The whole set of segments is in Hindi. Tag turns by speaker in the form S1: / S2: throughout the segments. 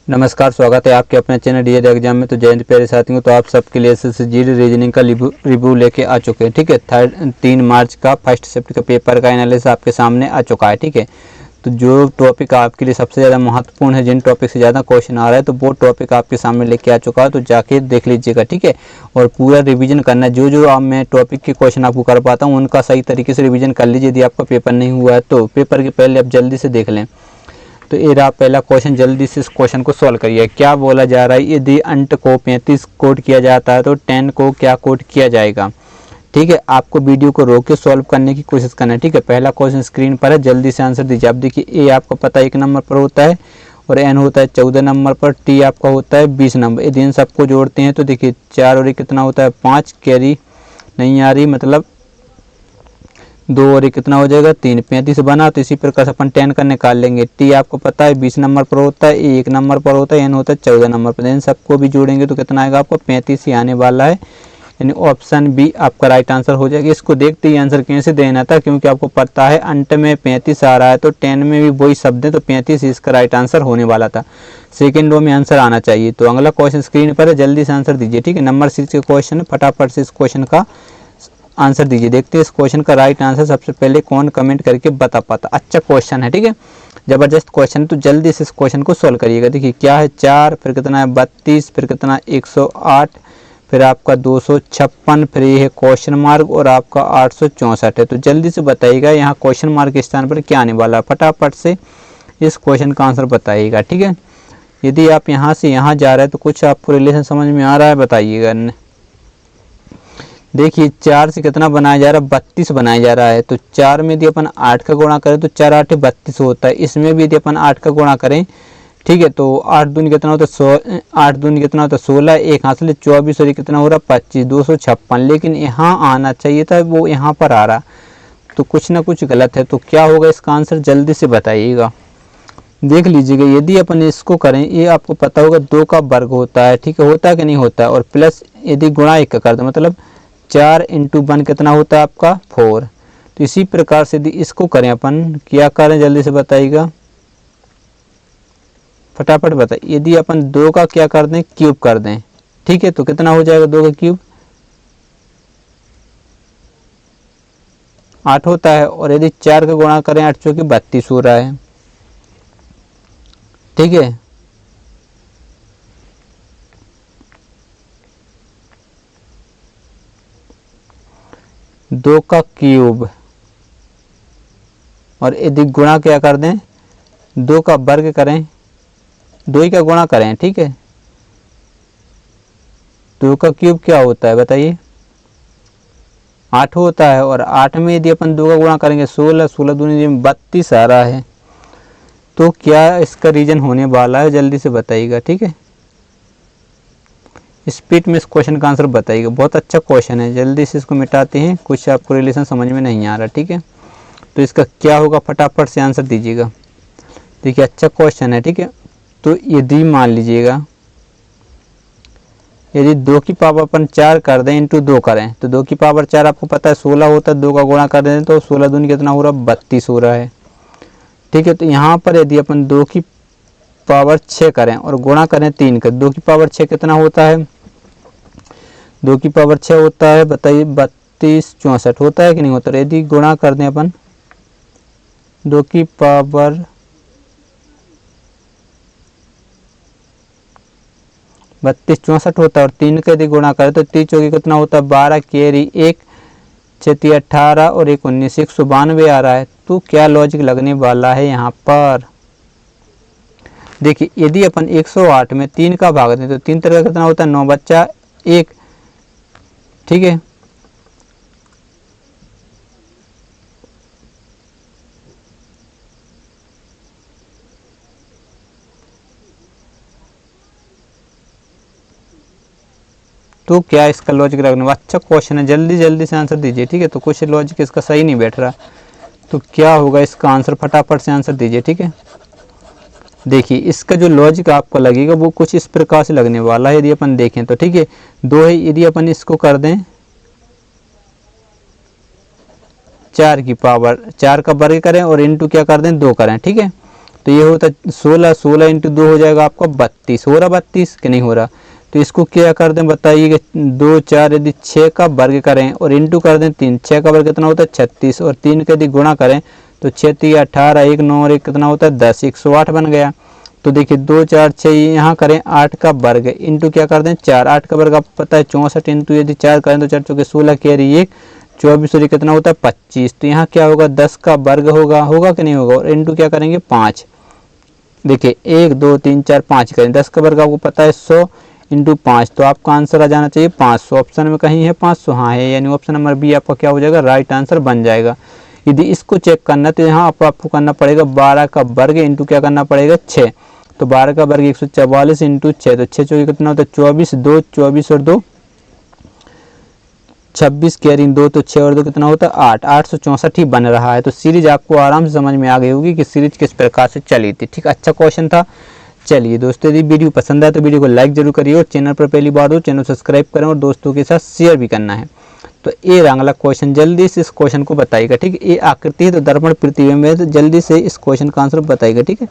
S1: नमस्कार, स्वागत है आपके अपने चैनल डीएड एग्जाम में। तो जय हिंद प्यारे साथियों, तो आप सबके लिए एसएससी जीडी रीजनिंग का रिव्यू लेके आ चुके हैं। ठीक है, 3 मार्च का फर्स्ट शिफ्ट का पेपर का एनालिसिस आपके सामने आ चुका है। ठीक है, तो जो टॉपिक आपके लिए सबसे ज़्यादा महत्वपूर्ण है, जिन टॉपिक से ज़्यादा क्वेश्चन आ रहा है, तो वो टॉपिक आपके सामने लेके आ चुका है। तो जाके देख लीजिएगा। ठीक है, और पूरा रिवीजन करना है। जो आप मैं टॉपिक के क्वेश्चन आपको कर पाता हूँ उनका सही तरीके से रिवीजन कर लीजिए। यदि आपका पेपर नहीं हुआ है तो पेपर के पहले आप जल्दी से देख लें। तो ये रहा पहला क्वेश्चन, जल्दी से इस क्वेश्चन को सॉल्व करिए। क्या बोला जा रहा है, यदि अंट को 35 कोड किया जाता है तो 10 को क्या कोड किया जाएगा। ठीक है, आपको वीडियो को रोक के सॉल्व करने की कोशिश करना है। ठीक है, पहला क्वेश्चन स्क्रीन पर है, जल्दी से आंसर दीजिए। आप देखिए, ए आपको पता है 1 नंबर पर होता है और एन होता है 14 नंबर पर, टी आपका होता है 20 नंबर। यदि इन सबको जोड़ते हैं तो देखिए 4 और 1 कितना होता है 5, कैरी नहीं आ रही, मतलब 2 और 1 कितना हो जाएगा 3, 35 बना। तो इसी प्रकार से अपन 10 का निकाल लेंगे। टी आपको पता है 20 नंबर पर होता है, ए 1 नंबर पर होता है, एन होता है 14 नंबर पर। इन सबको भी जोड़ेंगे तो कितना आएगा आपको 35 ही आने वाला है, यानी ऑप्शन बी आपका राइट आंसर हो जाएगा। इसको देखते ही आंसर कैसे देना था, क्योंकि आपको पता है अंत में 35 आ रहा है तो 10 में भी वही शब्द है, तो 35 इसका राइट आंसर होने वाला था। सेकेंड रो में आंसर आना चाहिए। तो अगला क्वेश्चन स्क्रीन पर है, जल्दी से आंसर दीजिए। ठीक है, नंबर 6 के क्वेश्चन, फटाफट से इस क्वेश्चन का आंसर दीजिए। देखते हैं इस क्वेश्चन का राइट आंसर सबसे पहले कौन कमेंट करके बता पाता। अच्छा क्वेश्चन है, ठीक है, जबरदस्त क्वेश्चन। तो जल्दी से इस क्वेश्चन को सॉल्व करिएगा। देखिए क्या है 4, फिर कितना है 32, फिर कितना 108, फिर आपका 256, फिर ये है क्वेश्चन मार्क और आपका 864 है। तो जल्दी से बताइएगा यहाँ क्वेश्चन मार्क के स्थान पर क्या आने वाला है। फटाफट से इस क्वेश्चन का आंसर बताइएगा। ठीक है, यदि आप यहाँ से यहाँ जा रहे हैं तो कुछ आपको रिलेशन समझ में आ रहा है, बताइएगा। देखिए 4 से कितना बनाया जा रहा है 32 बनाया जा रहा है। तो 4 में यदि अपन 8 का गुणा करें तो 4 8 32 होता है। इसमें भी यदि अपन 8 का गुणा करें, ठीक है, तो 8 दूनी कितना होता है 8 दूनी कितना होता है 16, एक हाथ से 24 और कितना हो रहा है 25, 256। लेकिन यहाँ आना चाहिए था, वो यहाँ पर आ रहा, तो कुछ ना कुछ गलत है। तो क्या होगा इसका आंसर, जल्दी से बताइएगा। देख लीजिएगा, यदि अपन इसको करें, ये आपको पता होगा 2 का वर्ग होता है। ठीक है, होता है कि नहीं होता है, और प्लस यदि गुणा 1 का कर दो मतलब 4 × 1 कितना होता है आपका 4। तो इसी प्रकार से यदि इसको करें अपन, क्या करें जल्दी से बताइएगा, फटाफट बताइए। यदि अपन 2 का क्या कर दें क्यूब कर दें, ठीक है, तो कितना हो जाएगा 2 का क्यूब 8 होता है। और यदि 4 का गुणा करें 8 चौके 32 हो रहा है। ठीक है, दो का क्यूब और यदि गुणा क्या कर दें 2 का वर्ग करें, 2 ही का गुणा करें। ठीक है, 2 का क्यूब क्या होता है बताइए 8 होता है। और 8 में यदि अपन 2 का गुणा करेंगे 16, 16 दूनी 32 आ रहा है। तो क्या इसका रीजन होने वाला है, जल्दी से बताइएगा। ठीक है, स्पीड में इस क्वेश्चन का आंसर बताइएगा। बहुत अच्छा क्वेश्चन है, जल्दी से इसको मिटाते हैं, कुछ आपको रिलेशन समझ में नहीं आ रहा। ठीक है, तो इसका क्या होगा फटाफट से आंसर दीजिएगा। देखिए अच्छा क्वेश्चन है। ठीक है, तो यदि मान लीजिएगा यदि 2 की पावर अपन 4 कर दें इंटू 2 करें, तो 2 की पावर 4 आपको पता है 16 होता है। 2 का गुणा कर दें तो 16 दूनी कितना हो रहा है 32 हो रहा है। ठीक है, तो यहाँ पर यदि अपन 2 की पावर 6 करें और गुणा करें 3 का, 2 की पावर 6 कितना होता है 2 की पावर 6 होता है, बताइए 32 64 होता है कि नहीं होता है। यदि गुणा कर दें अपन 2 की पावर 32 64 होता है, और 3 का यदि गुणा करें तो 3 चौकी कितना होता है 12, कैरी 1, 6 18 और 1 19, 192 आ रहा है। तो क्या लॉजिक लगने वाला है यहाँ पर। देखिए यदि अपन 108 में 3 का भाग दें तो 3 तरह का कितना होता है 9 बच्चा 1। ठीक है, तो क्या इसका लॉजिक रखने वाला। अच्छा क्वेश्चन है, जल्दी जल्दी से आंसर दीजिए। ठीक है, तो कुछ लॉजिक इसका सही नहीं बैठ रहा, तो क्या होगा इसका आंसर, फटाफट से आंसर दीजिए। ठीक है, देखिए इसका जो लॉजिक आपको लगेगा वो कुछ इस प्रकार से लगने वाला है। यदि अपन देखें तो ठीक है 2 है, यदि अपन इसको कर दें 4 की पावर 4 का वर्ग करें और इंटू क्या कर दें 2 करें। ठीक है, तो ये होता 16, 16 इंटू 2 हो जाएगा आपका 32, हो रहा 32 कि नहीं हो रहा। तो इसको क्या कर दें बताइए, 2 4 यदि 6 का वर्ग करें और इंटू कर दें 3, 6 का वर्ग कितना होता है 36, और 3 का यदि गुणा करें तो 6 3 18, 1 9 और 1 कितना होता है 10, 108 बन गया। तो देखिए 2 4 6 यहाँ करें 8 का वर्ग इंटू क्या कर दें 4, 8 का वर्ग आपको पता है 64, इंटू यदि 4 करें तो 4 चौके 16, कैरी 1 24 और कितना होता है 25। तो यहाँ क्या होगा 10 का वर्ग होगा कि नहीं होगा, और इंटू क्या करेंगे 5। देखिए 1 2 3 4 5 करें, 10 का वर्ग आपको पता है 100 इंटू 5, तो आपका आंसर आ जाना चाहिए 500। ऑप्शन में कहीं है 500, हाँ है, यानी ऑप्शन नंबर बी आपका क्या हो जाएगा, राइट आंसर बन जाएगा। यदि इसको चेक करना तो यहाँ आपको करना पड़ेगा 12 का वर्ग इंटू क्या करना पड़ेगा 6, तो 12 का वर्ग 144 इंटू 6, तो 6 चौके कितना होता है 24, 2 24 और 2 26, कैरिंग 2 तो 6 और 2 कितना होता है 8, 864 ही बन रहा है। तो सीरीज आपको आराम से समझ में आ गई होगी कि सीरीज किस प्रकार से चली थी। ठीक, अच्छा क्वेश्चन था। चलिए दोस्तों, यदि वीडियो पसंद आए तो वीडियो को लाइक जरूर करिए, और चैनल पर पहली बार हो चैनल सब्सक्राइब करें और दोस्तों के साथ शेयर भी करना है। तो ये अगला क्वेश्चन, जल्दी से इस क्वेश्चन को बताइएगा। ठीक है, ये आकृति है तो दर्पण प्रतिबिंब है, तो जल्दी से इस क्वेश्चन का आंसर बताइएगा। ठीक है,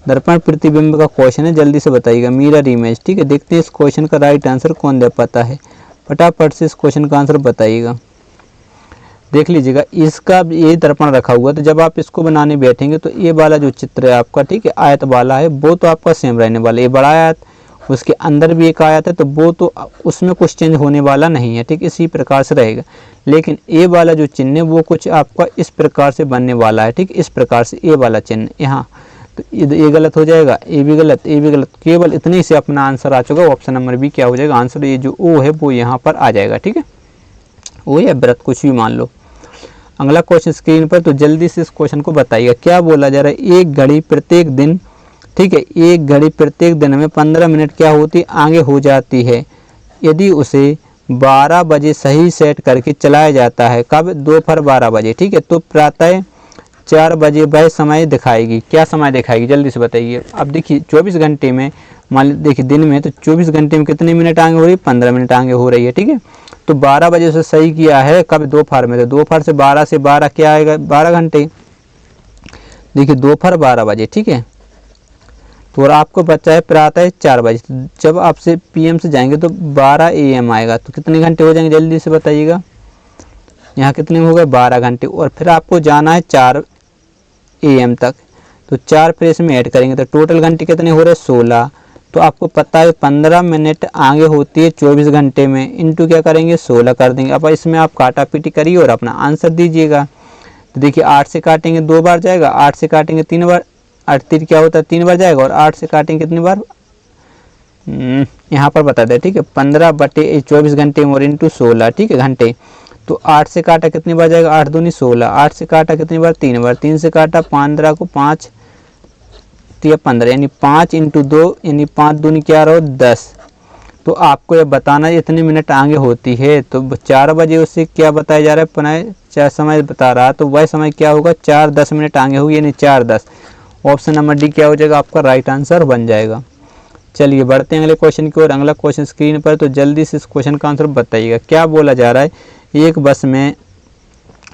S1: दर्पण प्रतिबिंब का क्वेश्चन है, जल्दी से बताइएगा, मिरर इमेज। ठीक है, देखते हैं इस क्वेश्चन का राइट आंसर कौन दे पाता है। फटाफट से इस क्वेश्चन का आंसर बताइएगा। देख लीजिएगा, इसका ये दर्पण रखा हुआ, तो जब आप इसको बनाने बैठेंगे तो ये वाला जो चित्र है आपका, ठीक है, आयत वाला है, वो तो आपका सेम रहने वाला है। ये बड़ा आयत, उसके अंदर भी एक आयत है, तो वो तो उसमें कुछ चेंज होने वाला नहीं है। ठीक, इसी प्रकार से रहेगा। लेकिन ये वाला जो चिन्ह है वो कुछ आपका इस प्रकार से बनने वाला है। ठीक, इस प्रकार से ये वाला चिन्ह यहाँ, तो ये गलत हो जाएगा, ये भी गलत, ये भी गलत। केवल इतने से अपना आंसर आ चुका। ऑप्शन नंबर बी क्या हो जाएगा आंसर, ये जो ओ है वो यहाँ पर आ जाएगा। ठीक है, ओ या व्रत कुछ भी मान लो। अगला क्वेश्चन स्क्रीन पर, तो जल्दी से इस क्वेश्चन को बताइएगा। क्या बोला जा रहा है, एक घड़ी प्रत्येक दिन, ठीक है, एक घड़ी प्रत्येक दिन में 15 मिनट क्या होती आगे हो जाती है यदि उसे 12 बजे सही सेट करके चलाया जाता है। कब, दोपहर 12 बजे। ठीक है, तो प्रातः 4 बजे वह समय दिखाएगी। क्या समय दिखाएगी जल्दी से बताइए। अब देखिए 24 घंटे में, मान लीजिए देखिए दिन में, तो 24 घंटे में कितने मिनट आगे हो रही है, 15 मिनट आगे हो रही है। ठीक है, तो 12 बजे से सही किया है कब, दोपहर में, तो दोपहर से 12 क्या आएगा 12 घंटे। देखिए दोपहर 12 बजे। ठीक है, तो और आपको बचा है प्रातः 4 बजे। जब आपसे PM से जाएंगे तो 12 AM आएगा, तो कितने घंटे हो जाएंगे जल्दी से बताइएगा। यहाँ कितने हो गए 12 घंटे, और फिर आपको जाना है 4 AM तक, तो 4 फिर इसमें ऐड करेंगे तो टोटल घंटे कितने हो रहे हैं 16। तो आपको पता है 15 मिनट आगे होती है 24 घंटे में, इंटू क्या करेंगे 16 कर देंगे। अब इसमें आप काटा पीटी करिए और अपना आंसर दीजिएगा। तो देखिए 8 से काटेंगे 2 बार जाएगा, 8 से काटेंगे 3 बार, 8 3 क्या होता है 3 बार जाएगा, और 8 से काटेंगे कितनी बार यहाँ पर बता दें। ठीक है, 15/24 घंटे और इंटू 16। ठीक है, घंटे, तो 8 से काटा कितनी बार जाएगा, 8 दूनी 16, 8 से काटा कितनी बार 3 बार, 3 से काटा 15 को 5 15, यानी 5 इंटू 2, यानी 5 दूनी क्या रहो 10। तो आपको ये बताना है इतने मिनट आगे होती है, तो 4 बजे उससे क्या बताया जा रहा है, पुनः 4 समय बता रहा है, तो वह समय क्या होगा 4:10 मिनट आगे होगी, यानी 4:10। ऑप्शन नंबर डी क्या हो जाएगा आपका राइट आंसर बन जाएगा। चलिए बढ़ते हैं अगले क्वेश्चन की ओर। अगला क्वेश्चन स्क्रीन पर, तो जल्दी से इस क्वेश्चन का आंसर बताइएगा। क्या बोला जा रहा है, एक बस में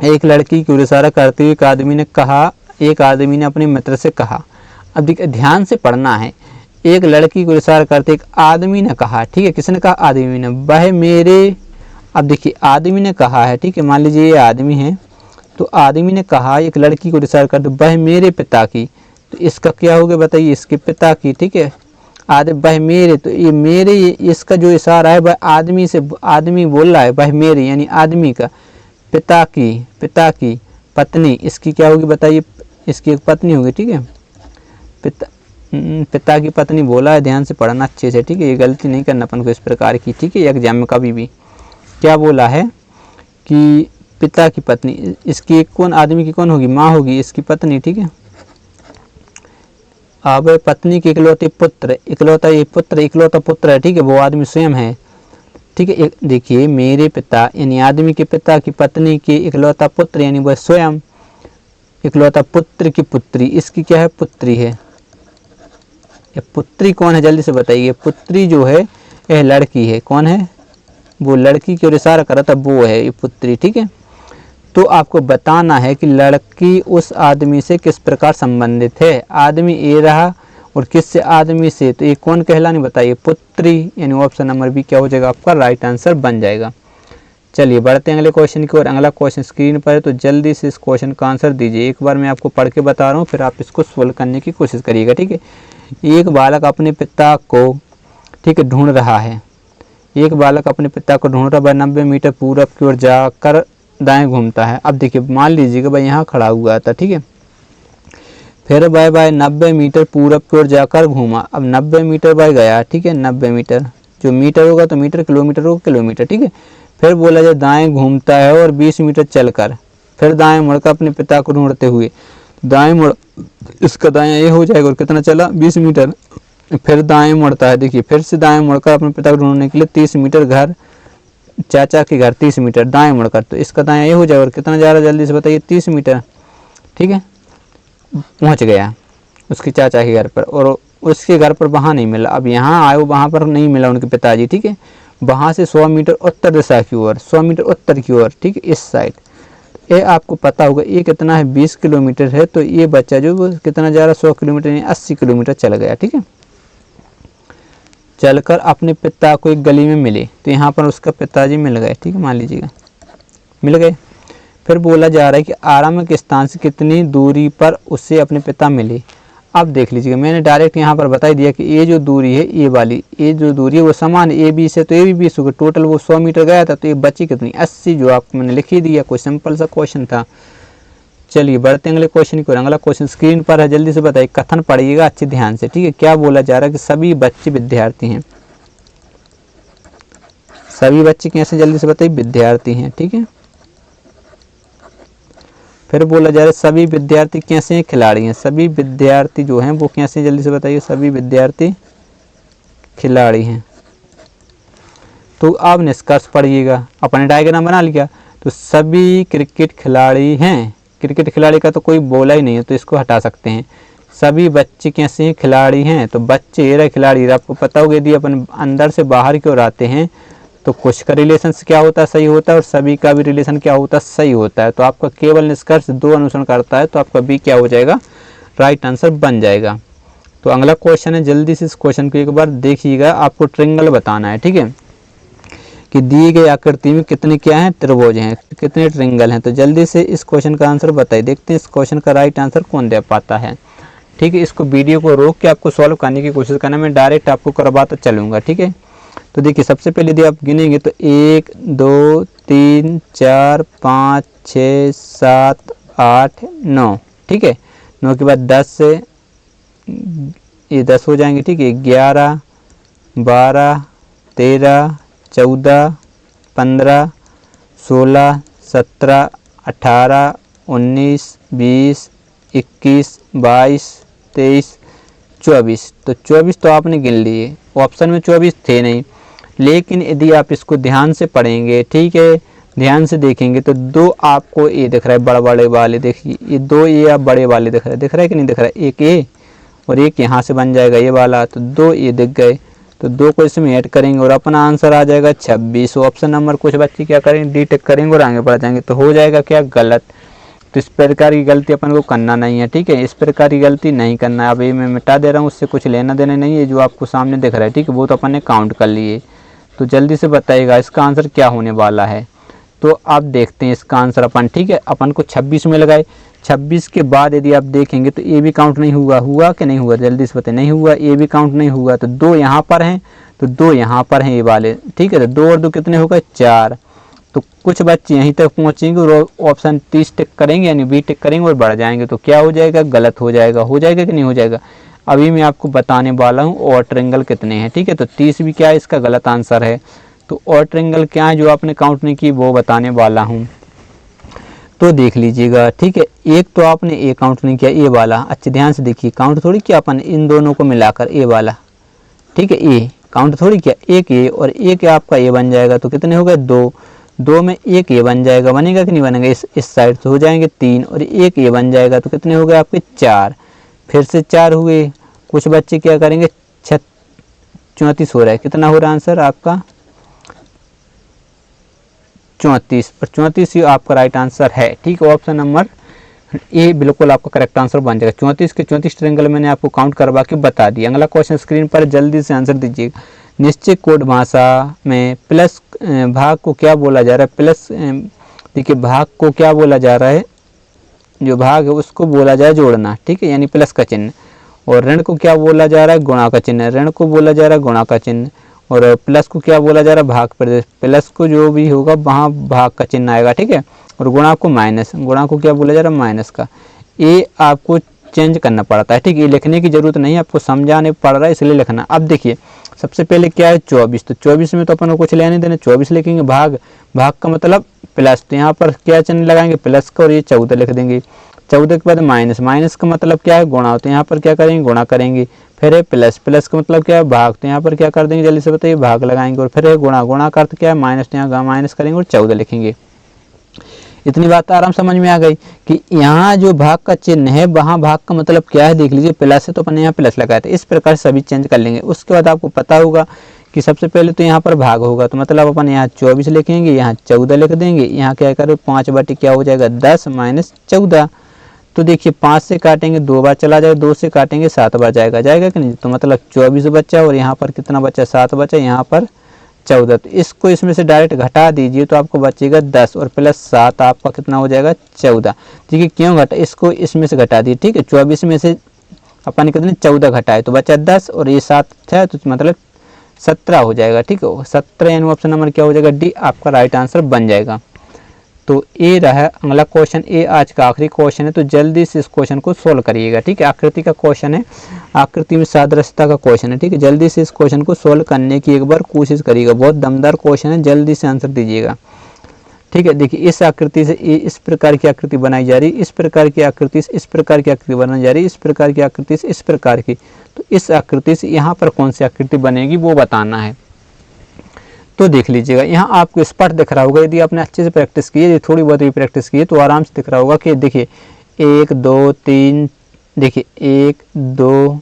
S1: एक लड़की की ओर इशारा करते हुए एक आदमी ने अपने मित्र से कहा। अब ध्यान से पढ़ना है। एक लड़की को इशारा करते एक आदमी ने कहा, ठीक है, किसने कहा, आदमी ने, वह मेरे, अब देखिए आदमी ने कहा है, ठीक है, मान लीजिए ये आदमी है, तो आदमी ने कहा एक लड़की को इशारा करते वह मेरे पिता की, तो इसका क्या हो गया बताइए, इसके पिता की। ठीक है, वह मेरे, तो ये मेरे, इसका जो इशारा है वह आदमी से, आदमी बोल रहा है वह मेरे, यानी आदमी का, पिता की पत्नी, इसकी क्या होगी बताइए, इसकी एक पत्नी होगी। ठीक है, पिता की पत्नी बोला है, ध्यान से पढ़ना अच्छे से। ठीक है, ये गलती नहीं करना अपन को इस प्रकार की। ठीक है, एग्जाम में कभी भी क्या बोला है कि पिता की पत्नी, इसकी कौन, आदमी की कौन होगी, माँ होगी, इसकी पत्नी। ठीक है, अब पत्नी के इकलौते पुत्र, इकलौता पुत्र है, ठीक है, वो आदमी स्वयं है। ठीक है, देखिए मेरे पिता यानी आदमी के पिता की पत्नी के इकलौता पुत्र यानी वह स्वयं, इकलौता पुत्र की पुत्री, इसकी क्या है, पुत्री है। ये पुत्री कौन है जल्दी से बताइए। पुत्री जो है यह लड़की है, कौन है, वो लड़की की ओर इशारा करा था, वो है ये पुत्री। ठीक है, तो आपको बताना है कि लड़की उस आदमी से किस प्रकार संबंधित है। आदमी ए रहा और किससे, आदमी से, तो ये कौन कहलानी बताइए, पुत्री, यानी ऑप्शन नंबर बी क्या हो जाएगा आपका राइट आंसर बन जाएगा। चलिए बढ़ते हैं अगले क्वेश्चन की ओर। अगला क्वेश्चन स्क्रीन पर है, तो जल्दी से इस क्वेश्चन का आंसर दीजिए। एक बार मैं आपको पढ़ के बता रहा हूँ, फिर आप इसको सोल्व करने की कोशिश करिएगा, ठीक है। एक बालक अपने पिता को, ठीक है, ढूंढ रहा है। एक बालक अपने पिता को ढूंढ रहा है, 90 मीटर पूरब की ओर जाकर दाएं घूमता है। अब देखिए, मान लीजिएगा भाई यहाँ खड़ा हुआ था, ठीक है, फिर बाय बाय 90 मीटर पूरब की ओर जाकर घूमा। अब 90 मीटर बाय गया, ठीक है, 90 मीटर, जो मीटर होगा तो मीटर, किलोमीटर होगा किलोमीटर, ठीक है। फिर बोला जाए दाएं घूमता है और 20 मीटर चलकर फिर दाएं मुड़कर अपने पिता को ढूंढते हुए, दाएं मुड़, इसका दाएं ये हो जाएगा और कितना चला 20 मीटर, फिर दाएं मुड़ता है। देखिए फिर से दाएं मुड़कर अपने पिता को ढूंढने के लिए 30 मीटर घर, चाचा के घर 30 मीटर दाएं मुड़कर, तो इसका दाएं ये हो जाएगा और कितना जा रहा है जल्दी से बताइए, 30 मीटर, ठीक है। पहुंच गया उसके चाचा के घर पर और उसके घर पर वहाँ नहीं मिला। अब यहाँ आए, वहाँ पर नहीं मिला उनके पिताजी, ठीक है। वहाँ से 100 मीटर उत्तर दिशा की ओर, 100 मीटर उत्तर की ओर, ठीक है, इस साइड। ये आपको पता होगा ये कितना है, 20 किलोमीटर है। तो ये बच्चा जो वो कितना जा रहा है, 100 किलोमीटर यानी 80 किलोमीटर चल गया, ठीक है। चलकर अपने पिता को एक गली में मिले, तो यहाँ पर उसका पिताजी मिल गए, ठीक है, मान लीजिएगा मिल गए। फिर बोला जा रहा है कि आराम स्थान से कितनी दूरी पर उससे अपने पिता मिले। अब देख लीजिएगा, मैंने डायरेक्ट यहाँ पर बता दिया कि ये जो दूरी है, ये वाली ये जो दूरी है वो समान है, ए 20 है तो ये भी 20 होगा। टोटल वो 100 मीटर गया था, तो ये बची कितनी, 80, जो आपको मैंने लिख ही दिया। कोई सिंपल सा क्वेश्चन था। चलिए बढ़ते हैं अगले क्वेश्चन की ओर। अगला क्वेश्चन स्क्रीन पर है, जल्दी से बताइए, कथन पढ़िएगा अच्छे ध्यान से, ठीक है। क्या बोला जा रहा है कि सभी बच्चे विद्यार्थी हैं। सभी बच्चे कैसे, जल्दी से बताइए, विद्यार्थी हैं, ठीक है। फिर बोला जा रहा है सभी विद्यार्थी कैसे हैं, खिलाड़ी हैं। सभी विद्यार्थी जो हैं वो कैसे हैं, जल्दी से बताइए, सभी विद्यार्थी खिलाड़ी हैं। तो अब निष्कर्ष पढ़िएगा, अपने डायग्राम बना लिया, तो सभी क्रिकेट खिलाड़ी हैं। क्रिकेट खिलाड़ी का तो कोई बोला ही नहीं है, तो इसको हटा सकते हैं। सभी बच्चे कैसे हैं, खिलाड़ी हैं। तो बच्चे ये रहे, खिलाड़ी, आपको पता होगा यदि अपन अंदर से बाहर की ओर आते हैं तो कुछ का रिलेशन क्या होता है, सही होता है, और सभी का भी रिलेशन क्या होता है, सही होता है। तो आपका केवल निष्कर्ष 2 अनुसरण करता है, तो आपका बी क्या हो जाएगा, राइट आंसर बन जाएगा। तो अगला क्वेश्चन है, जल्दी से इस क्वेश्चन को एक बार देखिएगा। आपको ट्रायंगल बताना है, ठीक है, कि दिए गए आकृति में कितने क्या हैं, त्रिभुज हैं, कितने ट्रायंगल हैं। तो जल्दी से इस क्वेश्चन का आंसर बताइए, देखते हैं इस क्वेश्चन का राइट आंसर कौन दे पाता है, ठीक है। इसको वीडियो को रोक के आपको सॉल्व करने की कोशिश करना, मैं डायरेक्ट आपको करवाता चलूँगा, ठीक है। तो देखिए सबसे पहले यदि आप गिनेंगे तो 1 2 3 4 5 6 7 8 9, ठीक है। 9 के बाद 10 से ये 10 हो जाएंगे, ठीक है। 11 12 13 14 15 16 17 18 19 20 21 22 23 24। तो 24 तो आपने गिन लिए, ऑप्शन में 24 थे नहीं। लेकिन यदि आप इसको ध्यान से पढ़ेंगे, ठीक है, ध्यान से देखेंगे, तो 2 आपको ए दिख रहा है, बड़े बड़े वाले, देखिए ये 2 ए आप बड़े वाले दिख रहा है कि नहीं दिख रहा है, एक ए और एक यहाँ से बन जाएगा ये वाला, तो 2 ए दिख गए। तो 2 को इसमें ऐड करेंगे और अपना आंसर आ जाएगा 26। ऑप्शन नंबर कुछ बच्चे क्या करेंगे, डी टिक करेंगे और आगे बढ़ जाएंगे, तो हो जाएगा क्या, गलत। तो इस प्रकार की गलती अपन को करना नहीं है, ठीक है, इस प्रकार की गलती नहीं करना है। अब ये मैं मिटा दे रहा हूँ, उससे कुछ लेना देना नहीं है, जो आपको सामने दिख रहा है, ठीक है, वो तो अपन ने काउंट कर लिए। तो जल्दी से बताइएगा इसका आंसर क्या होने वाला है। तो आप देखते हैं इसका आंसर अपन, ठीक है, अपन को 26 में लगाए। 26 के बाद यदि आप देखेंगे तो ए भी काउंट नहीं हुआ कि नहीं हुआ, जल्दी से बताइए, नहीं हुआ, ए भी काउंट नहीं हुआ। तो 2 यहाँ पर हैं, तो 2 यहाँ पर हैं ये वाले, ठीक है। तो 2 और 2 कितने हो गए, 4। तो कुछ बच्चे यहीं तक पहुँचेंगे और ऑप्शन 30 टिक करेंगे, यानी बी टिक करेंगे और बढ़ जाएंगे, तो क्या हो जाएगा, गलत हो जाएगा कि नहीं हो जाएगा। अभी मैं आपको बताने वाला हूँ और ट्रायंगल कितने हैं, ठीक है। तो 30 भी क्या है, इसका गलत आंसर है। तो और ट्रायंगल क्या है जो आपने काउंट नहीं की, वो बताने वाला हूँ। तो देख लीजिएगा, ठीक है। एक तो आपने ए काउंट नहीं किया, ए वाला, अच्छे ध्यान से देखिए, काउंट थोड़ी किया अपन इन दोनों को मिलाकर, ए वाला, ठीक है, ए काउंट थोड़ी किया, एक ए और एक आपका ए बन जाएगा, तो कितने हो गए, 2। 2 में एक ए बन जाएगा, बनेगा कि नहीं बनेगा, इस साइड से हो जाएंगे 3 और एक ए बन जाएगा, तो कितने हो गए आपके 4। फिर से 4 हुए। कुछ बच्चे क्या करेंगे, 34 हो रहा है, कितना हो रहा है आंसर आपका, 34 और 34 ही आपका राइट आंसर है। ठीक है, ऑप्शन नंबर ए बिल्कुल आपका करेक्ट आंसर बन जाएगा। 34 के 34 ट्रायंगल मैंने आपको काउंट करवा के बता दिया। अगला क्वेश्चन स्क्रीन पर जल्दी से आंसर दीजिएगा। निश्चित कोड भाषा में प्लस भाग को क्या बोला जा रहा है? प्लस देखिए भाग को क्या बोला जा रहा है? जो भाग है उसको बोला जाए जोड़ना, ठीक है, यानी प्लस का चिन्ह। और ऋण को क्या बोला जा रहा है? गुणा का चिन्ह। ऋण को बोला जा रहा है गुणा का चिन्ह। और प्लस को क्या बोला जा रहा है? भाग प्रदेश। प्लस को जो भी होगा वहाँ भाग का चिन्ह आएगा, ठीक है। और गुणा को माइनस। गुणा को क्या बोला जा रहा है? माइनस का। ये आपको चेंज करना पड़ता है, ठीक है। ये लिखने की जरूरत नहीं है, आपको समझाने पड़ रहा है इसलिए लिखना। अब देखिए सबसे पहले क्या है? 24। तो 24 में तो अपन को कुछ लेने देने, 24 लिखेंगे। भाग, भाग का मतलब प्लस, तो यहाँ पर क्या चिन्ह लगाएंगे? प्लस का। और ये 14 लिख देंगे। 14 के बाद माइनस, माइनस का मतलब क्या है? गुणा, तो यहाँ पर क्या करेंगे? गुणा करेंगे। फिर है प्लस, प्लस का मतलब क्या है? भाग, तो यहाँ पर क्या कर देंगे? जल्दी से बताइए, भाग लगाएंगे। और फिर है गुणा, गुणा का अर्थ क्या है? माइनस, तो यहाँ माइनस करेंगे और 14 लिखेंगे। इतनी बात आराम समझ में आ गई कि यहाँ जो भाग का चिन्ह है वहाँ भाग का मतलब क्या है? देख लीजिए, प्लस है तो अपन यहाँ प्लस लगाए थे। इस प्रकार सभी चेंज कर लेंगे। उसके बाद आपको पता होगा कि सबसे पहले तो यहाँ पर भाग होगा, तो मतलब अपन यहाँ 24 लिखेंगे, यहाँ 14 लिख देंगे। यहाँ क्या करें? 5 बटे क्या हो जाएगा? 10 माइनस 14। तो देखिए 5 से काटेंगे 2 बार चला जाएगा, 2 से काटेंगे 7 बार जाएगा, जाएगा कि नहीं? तो मतलब 24 बचा और यहाँ पर कितना बचा? 7 बचा, यहाँ पर 14। तो इसको इसमें से डायरेक्ट घटा दीजिए तो आपको बचेगा 10 और प्लस 7 आपका कितना हो जाएगा? 14। ठीक है, क्यों घटा? इसको इसमें से घटा दिए, ठीक है। 24 में से अपन कितने? 14 घटाए तो बचा 10 और ये 7 था तो मतलब 17 हो जाएगा, ठीक है। 17 यानी ऑप्शन नंबर क्या हो जाएगा? डी आपका राइट आंसर बन जाएगा। तो ए रहा अगला क्वेश्चन। ए आज का आखिरी क्वेश्चन है, तो जल्दी से इस क्वेश्चन को सोल्व करिएगा, ठीक है। आकृति का क्वेश्चन है, आकृति में सादृश्यता का क्वेश्चन है, ठीक है। जल्दी से इस क्वेश्चन को सोल्व करने की एक बार कोशिश करिएगा। बहुत दमदार क्वेश्चन है, जल्दी से आंसर दीजिएगा, ठीक है। देखिए इस आकृति से इस प्रकार की आकृति बनाई जा रही, इस प्रकार की आकृति से इस प्रकार की आकृति बनाई जा रही, इस प्रकार की आकृति से इस प्रकार की। तो इस आकृति से यहाँ पर कौन सी आकृति बनेगी वो बताना है। तो देख लीजिएगा, यहाँ आपको स्पष्ट दिख रहा होगा। यदि आपने अच्छे से प्रैक्टिस की है, थोड़ी बहुत भी प्रैक्टिस की है, तो आराम से दिख रहा होगा कि देखिए 1 2 3, देखिए 1 2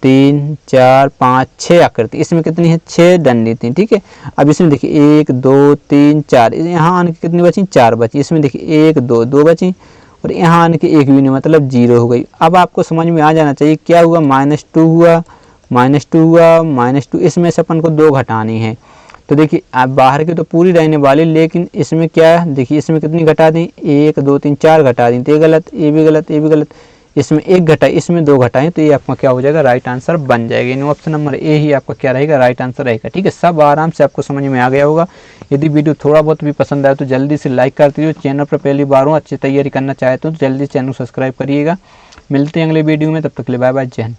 S1: 3 4 5 6 आकृति। इसमें कितनी है? 6 डंडी थी, ठीक है। अब इसमें देखिए 1 2 3 4, यहाँ आने की कितनी बची? 4 बची। इसमें देखिए 1 2 2 बची और यहाँ आने की एक भी नहीं, मतलब 0 हो गई। अब आपको समझ में आ जाना चाहिए क्या हुआ? -2 हुआ, -2 हुआ, -2। इसमें से अपन को 2 घटानी है। तो देखिए आप बाहर की तो पूरी रहने वाली, लेकिन इसमें क्या है? देखिए इसमें कितनी घटा दी? 1 2 3 4 घटा दी, तो ये गलत, ये भी गलत, ये भी गलत। इसमें 1 घटाई, इसमें 2 घटाएं, तो ये आपका क्या हो जाएगा? राइट आंसर बन जाएगा। यानी ऑप्शन नंबर ए ही आपका क्या रहेगा? राइट आंसर रहेगा, ठीक है। सब आराम से आपको समझ में आ गया होगा। यदि वीडियो थोड़ा बहुत भी पसंद आए तो जल्दी से लाइक कर दीजिए। चैनल पर पहली बार हो, अच्छी तैयारी करना चाहते हो तो जल्दी चैनल सब्सक्राइब करिएगा। मिलते हैं अगले वीडियो में, तब तक के लिए बाय बाय, जय हिंद।